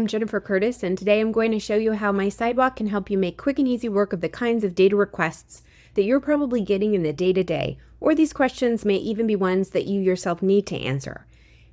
I'm Jennifer Curtis, and today I'm going to show you how mySidewalk can help you make quick and easy work of the kinds of data requests that you're probably getting in the day-to-day, or these questions may even be ones that you yourself need to answer.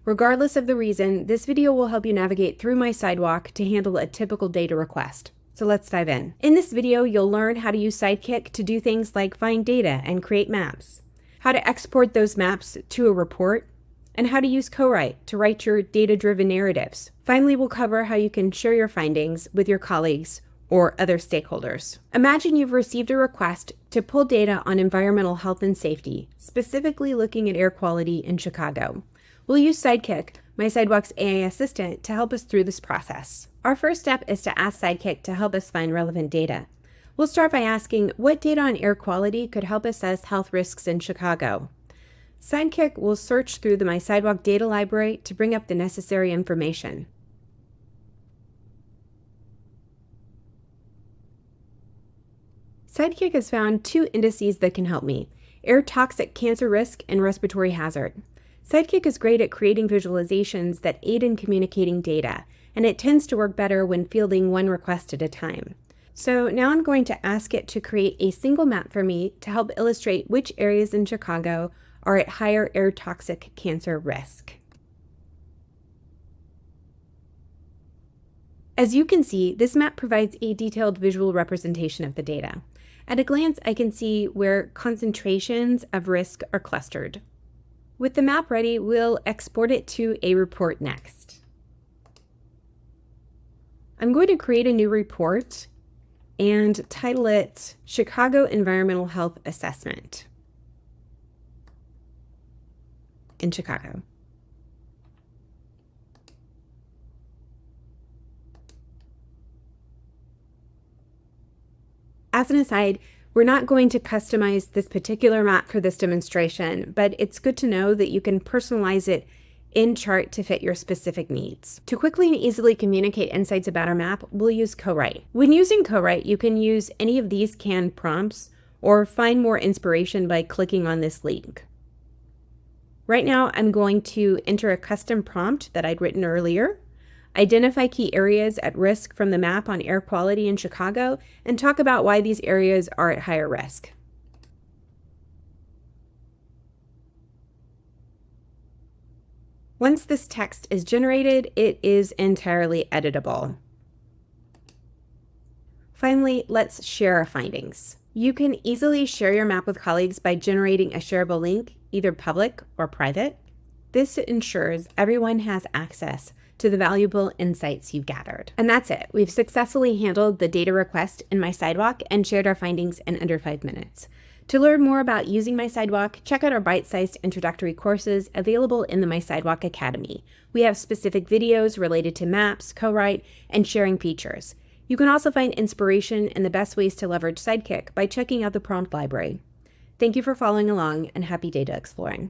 Regardless of the reason, this video will help you navigate through mySidewalk to handle a typical data request. So let's dive in. In this video, you'll learn how to use Sidekick to do things like find data and create maps, how to export those maps to a report, and how to use co-write to write your data-driven narratives. Finally, we'll cover how you can share your findings with your colleagues or other stakeholders. Imagine you've received a request to pull data on environmental health and safety, specifically looking at air quality in Chicago. We'll use Sidekick, mySidewalk's AI assistant, to help us through this process. Our first step is to ask Sidekick to help us find relevant data. We'll start by asking what data on air quality could help assess health risks in Chicago. Sidekick will search through the mySidewalk data library to bring up the necessary information. Sidekick has found two indices that can help me: air toxic cancer risk and respiratory hazard. Sidekick is great at creating visualizations that aid in communicating data, and it tends to work better when fielding one request at a time. So now I'm going to ask it to create a single map for me to help illustrate which areas in Chicago are at higher air toxic cancer risk. As you can see, this map provides a detailed visual representation of the data. At a glance, I can see where concentrations of risk are clustered. With the map ready, we'll export it to a report next. I'm going to create a new report and title it Chicago Environmental Health Assessment in Chicago. As an aside, we're not going to customize this particular map for this demonstration, but it's good to know that you can personalize it in chart to fit your specific needs. To quickly and easily communicate insights about our map, we'll use co-write. When using co-write, you can use any of these canned prompts or find more inspiration by clicking on this link. Right now, I'm going to enter a custom prompt that I'd written earlier, identify key areas at risk from the map on air quality in Chicago, and talk about why these areas are at higher risk. Once this text is generated, it is entirely editable. Finally, let's share our findings. You can easily share your map with colleagues by generating a shareable link, either public or private. This ensures everyone has access to the valuable insights you've gathered. And that's it. We've successfully handled the data request in mySidewalk and shared our findings in under 5 minutes. To learn more about using mySidewalk, check out our bite-sized introductory courses available in the mySidewalk Academy. We have specific videos related to maps, co-write, and sharing features. You can also find inspiration and the best ways to leverage Sidekick by checking out the prompt library. Thank you for following along, and happy data exploring.